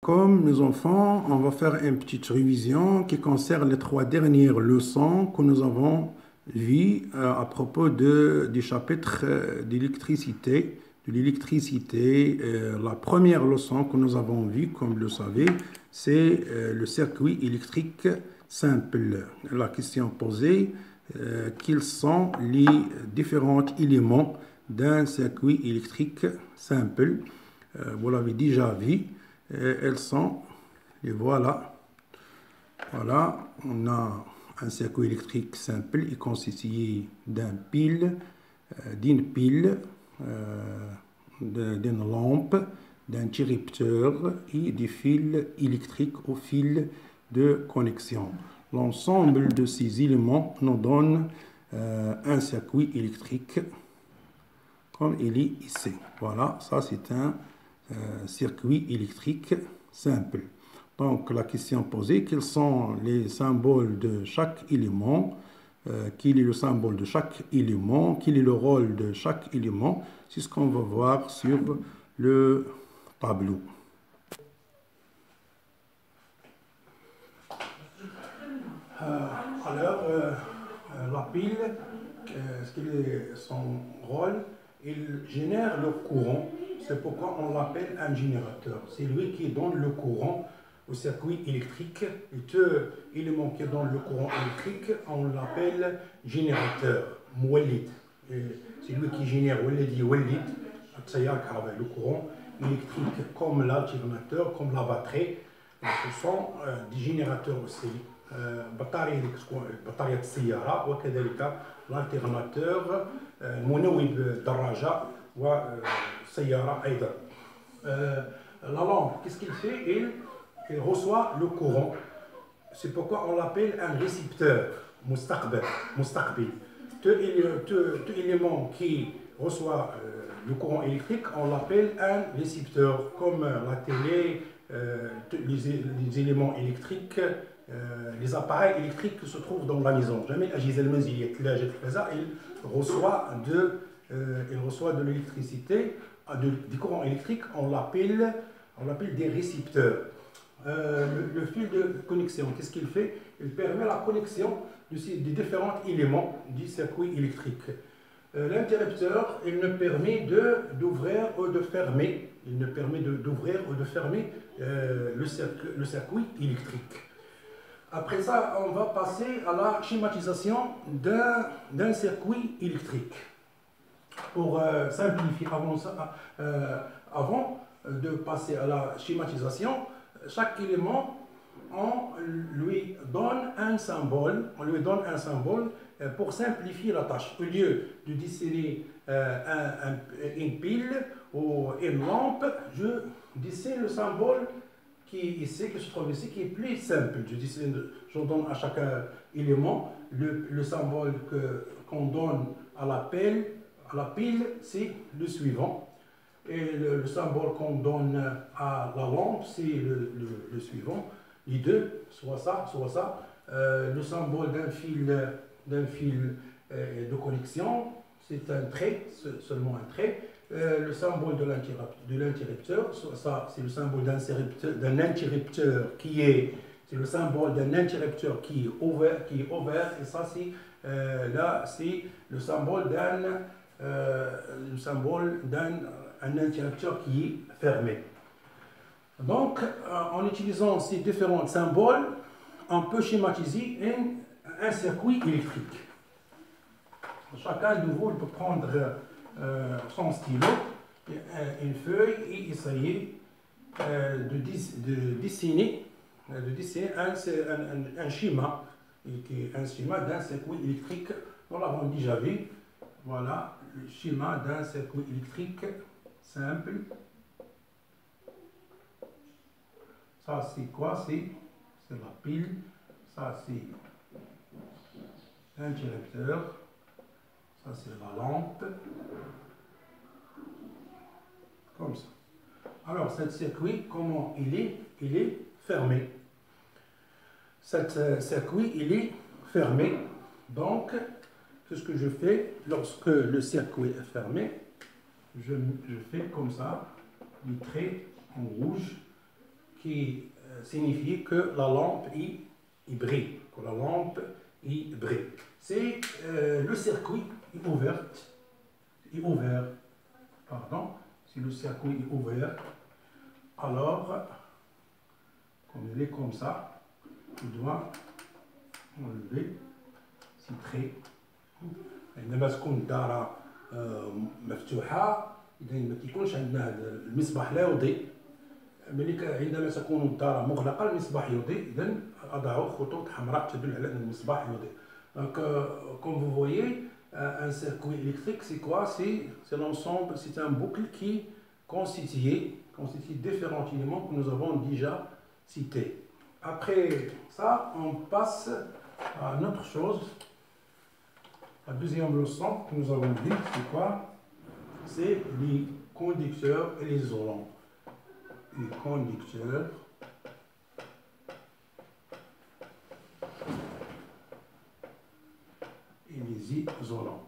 Comme mes enfants, on va faire une petite révision qui concerne les trois dernières leçons que nous avons vues à propos du chapitre d'électricité. De l'électricité, la première leçon que nous avons vue, comme vous le savez, c'est le circuit électrique simple. La question posée, quels sont les différents éléments d'un circuit électrique simple? Vous l'avez déjà vu. Elles sont, et voilà, on a un circuit électrique simple, il constitué d'une pile, d'une lampe, d'un interrupteur et des fils électriques au fil de connexion. L'ensemble de ces éléments nous donne un circuit électrique comme il est ici. Voilà, ça c'est un circuit électrique simple. Donc la question posée, quels sont les symboles de chaque élément? Quel est le symbole de chaque élément? Quel est le rôle de chaque élément? C'est ce qu'on va voir sur le tableau. La pile, quel est son rôle? Il génère le courant. C'est pourquoi on l'appelle un générateur. C'est lui qui donne le courant au circuit électrique. Et tout élément qui donne le courant électrique, on l'appelle générateur. Moualid. C'est lui qui génère le courant électrique, comme l'alternateur, comme la batterie. Ce sont des générateurs aussi. بطارية السيارة وكذلك l'alternateur منوب الدراجة والسيارة أيضا. La lampe, qu'est-ce qu'il fait? Il reçoit le courant. C'est pourquoi on l'appelle un récepteur. مستقبل. Tout élément qui reçoit le courant électrique, on l'appelle un récepteur, comme la télé, les éléments électriques, les appareils électriques qui se trouvent dans la maison. Jamais il reçoit de l'électricité, du courant électrique, on l'appelle des récepteurs. Le fil de connexion, qu'est-ce qu'il fait? Il permet la connexion des différents éléments du circuit électrique. L'interrupteur, il ne permet d'ouvrir ou de fermer. Il ne permet d'ouvrir ou de fermer le circuit électrique. Après ça, on va passer à la schématisation d'un circuit électrique. Pour simplifier, avant de passer à la schématisation, chaque élément, on lui donne un symbole. Pour simplifier la tâche. Au lieu de dessiner une pile ou une lampe, je dessine le symbole qui se trouve ici, qui est plus simple. Je donne à chaque élément le symbole qu'on donne à la pile, c'est le suivant. Et le symbole qu'on donne à la lampe, c'est le suivant. Les deux, soit ça. Le symbole d'un fil de connexion, c'est un trait, seulement un trait. Le symbole de l'interrupteur, ça c'est le symbole d'un interrupteur c'est le symbole d'un interrupteur qui est ouvert, et ça c'est le symbole d'un interrupteur qui est fermé. Donc, en utilisant ces différents symboles, on peut schématiser un circuit électrique. Chacun de vous peut prendre son stylo, une feuille et essayer de dessiner un schéma d'un circuit électrique. Nous l'avons déjà vu. Voilà le schéma d'un circuit électrique simple. Ça c'est quoi? C'est la pile. Ça c'est l'interrupteur. Ça c'est la lampe. Comme ça. Alors, ce circuit, comment il est? Il est fermé. Ce circuit, il est fermé. Donc, qu'est-ce que je fais? Lorsque le circuit est fermé, je fais comme ça, les traits en rouge. qui signifie que la lampe brille, que la lampe brille. C'est le circuit est ouvert, pardon, si le circuit est ouvert, alors, comme il est comme ça, il doit enlever ces traits. عندما تكون الدارة مفتوحة إذا ما كيكونش عندنا المصباح لا يضيء. عندما تكون الدارة مغلقة المصباح يضيء، إذا أضع خطوط حمراء تدل على أن المصباح يضيء. Donc, comme vous voyez, un circuit électrique, c'est quoi? C'est l'ensemble, c'est un boucle qui constitue différents éléments que nous avons déjà cités. Après ça, on passe à une autre chose. La deuxième leçon que nous avons dit, c'est quoi? C'est les conducteurs et les isolants. Les conducteurs et les isolants.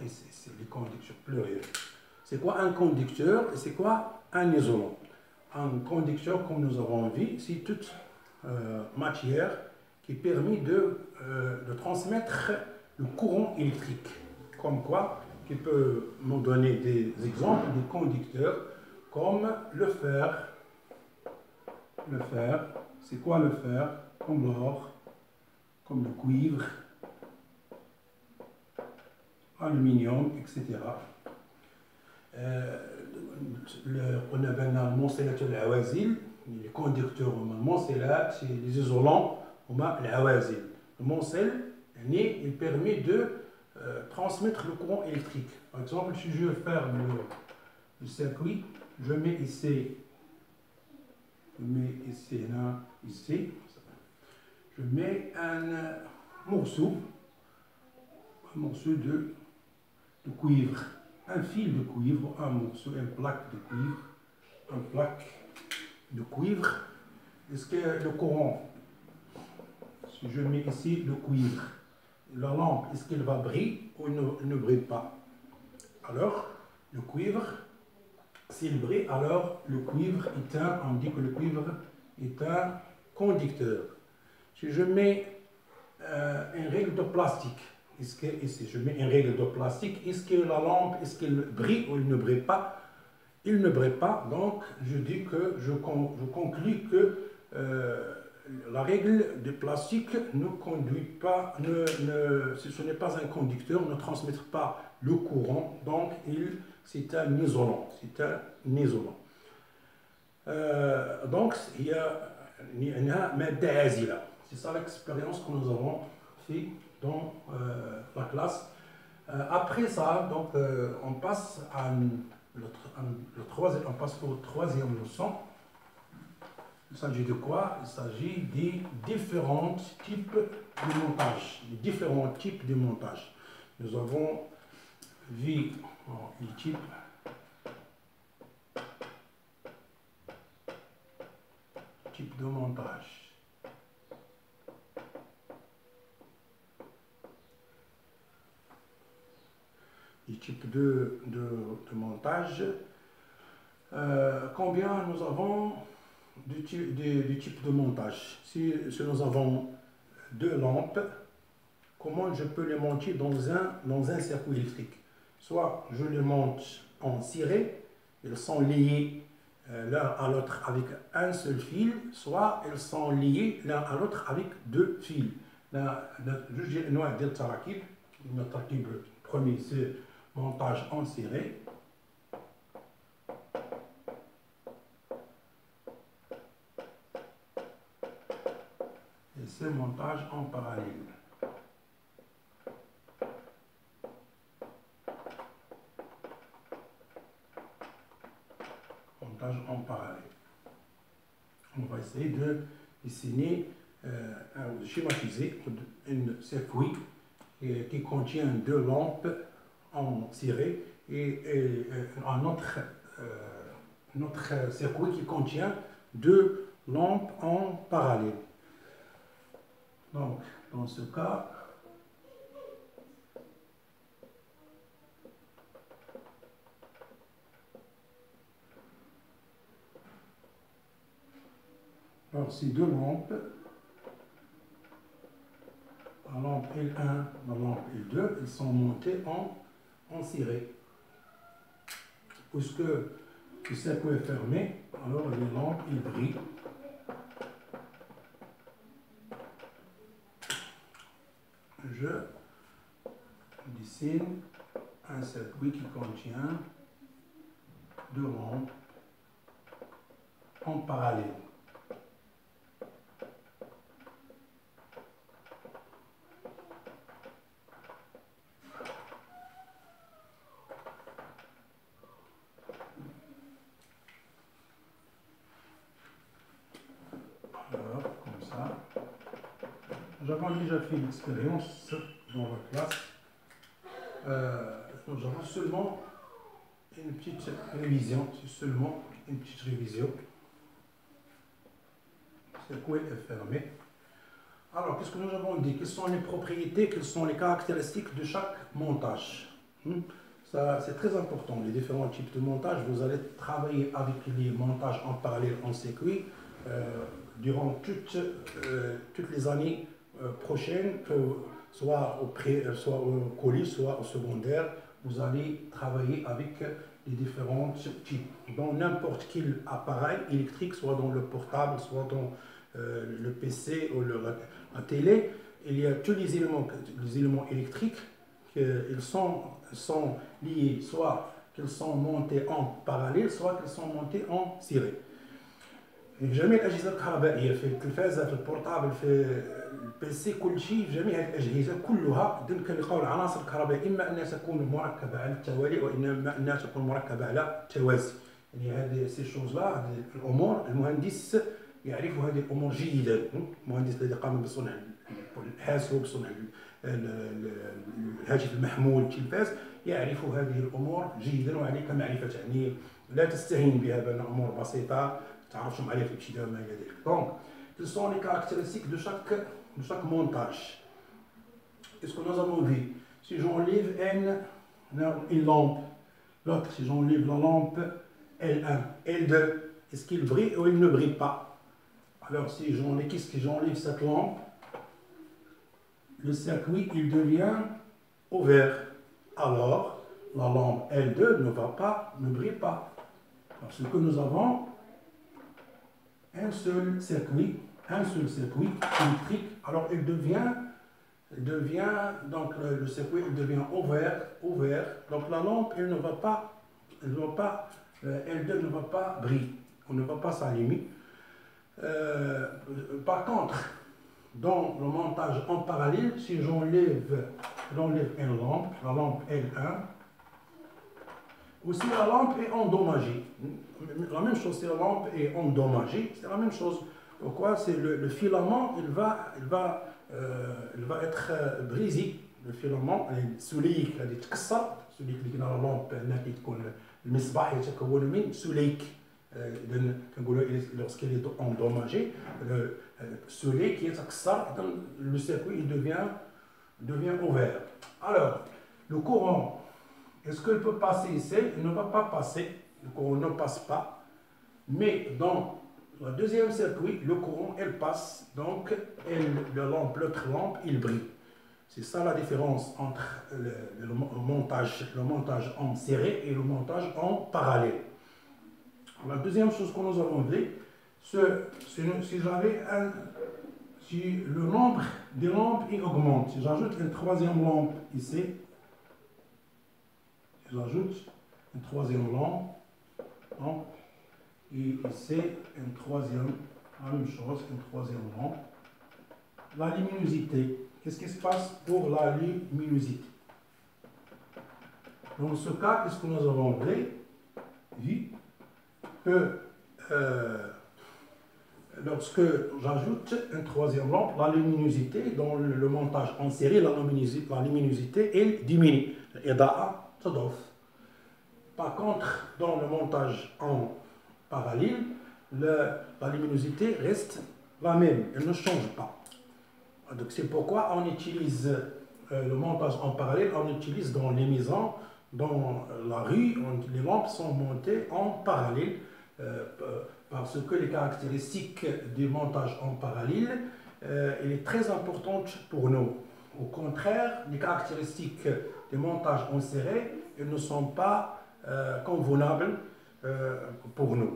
C'est les conducteurs pluriels. C'est quoi un conducteur et c'est quoi un isolant? Un conducteur, comme nous avons vu, c'est toute matière qui permet de transmettre le courant électrique. Comme quoi, qui peut nous donner des exemples de conducteurs comme le fer. Le fer, c'est quoi le fer? Comme l'or, comme le cuivre, aluminium, etc. On a الموصلات العوازل. Les conducteurs الموصلات, c'est les isolants العوازل. Le موصل, il permet de transmettre le courant électrique. Par exemple, si je veux faire le circuit, je mets ici là, ici, je mets un morceau de cuivre, un fil de cuivre, un morceau, une plaque de cuivre. Est-ce que le courant, si je mets ici le cuivre, la lampe, est-ce qu'elle va briller ou ne brille pas? Alors, le cuivre, s'il brille, alors le cuivre on dit que le cuivre est un conducteur. Si je mets une règle de plastique, si je mets une règle de plastique, est-ce que la lampe, est-ce qu'elle brille ou elle ne brille pas? Il ne brille pas, donc je dis que je conclus que la règle de plastique ne conduit pas, ce n'est pas un conducteur, ne transmet pas le courant, donc c'est un isolant. C'est un isolant. Donc, il y a مادة عازلة. C'est ça l'expérience que nous avons fait dans la classe. Après ça, donc, on passe au troisième leçon. Il s'agit de quoi? Il s'agit des différents types de montage. Les différents types de montage. Nous avons vu les types de montage. Les types de montage. Combien nous avons de types de montage? Si nous avons deux lampes, comment je peux les monter dans un circuit électrique? Soit je les monte en ciré, ils sont liés l'un à l'autre avec un seul fil, soit ils sont liés l'un à l'autre avec deux fils. Le premier, c'est montage en ciré. Et c'est montage en parallèle. En parallèle. On va essayer de dessiner, de schématiser un circuit qui contient deux lampes en ciré et un autre circuit qui contient deux lampes en parallèle. Donc, dans ce cas, Alors, ces deux lampes, la lampe L1, la lampe L2, elles sont montées en ciré. Puisque le circuit est fermé, alors les lampes, ils brillent. Je dessine un circuit qui contient deux lampes en parallèle. Alors, comme ça. J'avais déjà fait l'expérience dans la classe. Nous avons seulement une petite révision. C'est seulement une petite révision. Le circuit est fermé. Alors, qu'est-ce que nous avons dit? Quelles sont les propriétés, quelles sont les caractéristiques de chaque montage? Ça, c'est très important. Les différents types de montage, vous allez travailler avec les montages en parallèle en circuit durant toutes les années prochaines, soit au collège, soit au secondaire. Vous allez travailler avec les différents types. Dans n'importe quel appareil électrique, soit dans le portable, soit dans le PC ou la télé, il y a tous les éléments électriques qu'ils sont liés, soit qu'ils sont montés en parallèle, soit qu'ils sont montés en série. جميع الأجهزة الكهربائية في التلفازة في البورتابل في البيسي كل شيء في جميع الأجهزة كلها كنلقاو العناصر الكهربائية إما أنها تكون مركبة على التوالي وإما أنها تكون مركبة على التوازي. يعني هذه سي شوز لا هذه الأمور المهندس يعرف هذه الأمور جيدا. المهندس الذي قام بصنع الحاسوب بصنع الهاتف المحمول التلفاز يعرف هذه الأمور جيدا وعليك معرفة يعني لا تستهين بها بأن أمور بسيطة تعرفهم عليها في الابتداء وما إلى ذلك. Donc, quelles sont les caractéristiques de chaque montage? Qu'est-ce que nous avons vu? Si j'enlève une lampe, l'autre, si j'enlève la lampe L1, L2, est-ce qu'il brille ou il ne brille pas? Alors, si j'enlève cette lampe, le circuit il devient ouvert. Alors, la lampe L2 ne brille pas. Parce que nous avons un seul circuit électrique. Alors, il devient donc le circuit il devient ouvert. Donc, la lampe, elle ne va pas, L2 ne va pas briller, on ne va pas s'allumer. Par contre, dans le montage en parallèle, si j'enlève une lampe, la lampe L1, aussi la lampe est endommagée. La même chose, si la lampe est endommagée, c'est la même chose. Pourquoi? C'est le filament, il va être brisé. Le filament, السليك اللي يتكسر، السليك اللي كاين على اللامب انها كيكون المصباح يتكون من سليك. كنقولوا lorsqu'il est endommagé, السليك يتكسر، le circuit devient ouvert. Alors, le courant, est-ce qu'il peut passer ici? Il ne va pas passer, le courant ne passe pas. Mais dans le deuxième circuit, le courant, elle passe, donc l'autre lampe, il brille. C'est ça la différence entre le montage en série et le montage en parallèle. La deuxième chose que nous avons vu, si le nombre des lampes il augmente, si j'ajoute une troisième lampe ici, j'ajoute une troisième lampe, et ici une troisième, la même chose, une troisième lampe. La luminosité, qu'est-ce qui se passe pour la luminosité? Dans ce cas, qu'est-ce que nous avons vu? Que lorsque j'ajoute une troisième lampe, la luminosité, dans le montage en série, la luminosité elle diminue. Par contre, dans le montage en parallèle, la luminosité reste la même, elle ne change pas. Donc c'est pourquoi on utilise le montage en parallèle, on utilise dans les maisons, dans la rue, les lampes sont montées en parallèle. parce que les caractéristiques du montage en parallèle, elle est très importante pour nous. Au contraire, les caractéristiques du montage en série, elles ne sont pas convenables pour nous.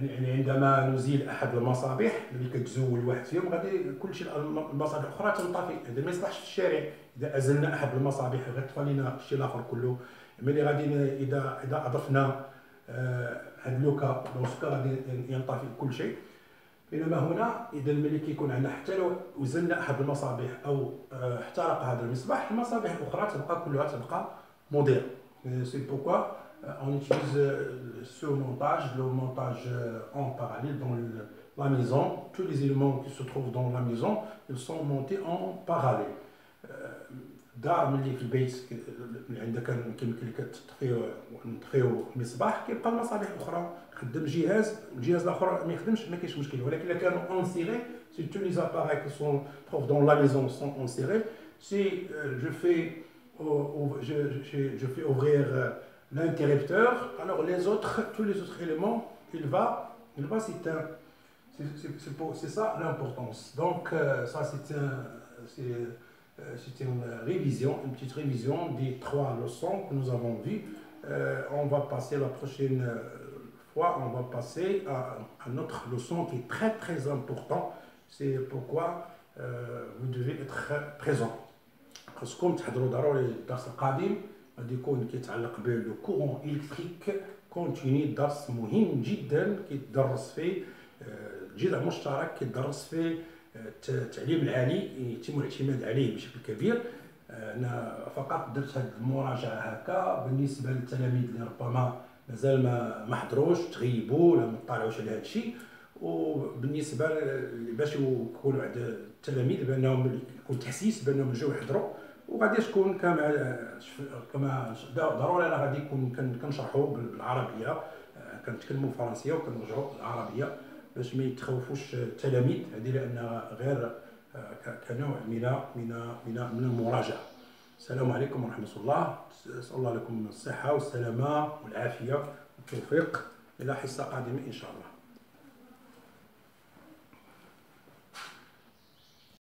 يعني عندما نزيل احد المصابيح اللي كتزول واحد فيهم غادي كلشي المصابيح الاخرى تنطفي. هذا ما يصلحش في الشارع. اذا ازلنا احد المصابيح غيطفى لنا الشيء الاخر كله. ملي غادي اذا اضفنا هاد لوكا دونك غادي ينطفي كل شيء. بينما هنا اذا ملي كيكون عندنا حتى لو وزلنا احد المصابيح او احترق هذا المصباح، المصابيح الاخرى تبقى كلها مضيئه. سي بوكوا on utilise ce montage, le montage en parallèle dans la maison. Tous les éléments qui se trouvent dans la maison, ils sont montés en parallèle. دار ملي في البيت عندك كيمكن لك تطفيو المصباح، كيبقى المصابيح الاخرى خدم الجهاز الاخر ما يخدمش، ما كاينش مشكل. ولكن الا كانوا انسيري، si tous les appareils qui sont trouvent dans la maison sont enserrés, si je fais ouvrir l'interrupteur, alors tous les autres éléments, il va s'éteindre. C'est ça l'importance. Donc ça c'est une révision, une petite révision des 3 leçons que nous avons vues. On va passer la prochaine fois, on va passer à notre leçon qui est très très important. C'est pourquoi vous devez être présent. خاصكم تحضروا ضروري الدرس القادم غادي يكون كيتعلق بالو كورون الكتريك كونتيني. درس مهم جدا كيتدرس فيه جذع مشترك، كيتدرس فيه التعليم العالي، يتم الاعتماد عليه بشكل كبير. انا فقط درت هذه المراجعه هكا بالنسبه للتلاميذ اللي ربما مازال ما حضروش، تغيبوا ولا ما طالعوش على هذا الشيء. وبالنسبه باش يكونوا عند التلاميذ بانهم يكون تحسيس بانهم جاو يحضروا، وغادي تكون كما ضروري انا غادي نكون كنشرحوا بالعربيه، كنتكلموا فرنسيه وكنرجعوا للعربيه باش ما يتخوفوش التلاميذ هذه، لانها غير كنوع من المراجعه. السلام عليكم ورحمه الله. اسال الله لكم الصحه والسلامه والعافيه والتوفيق. الى حصه قادمه ان شاء الله.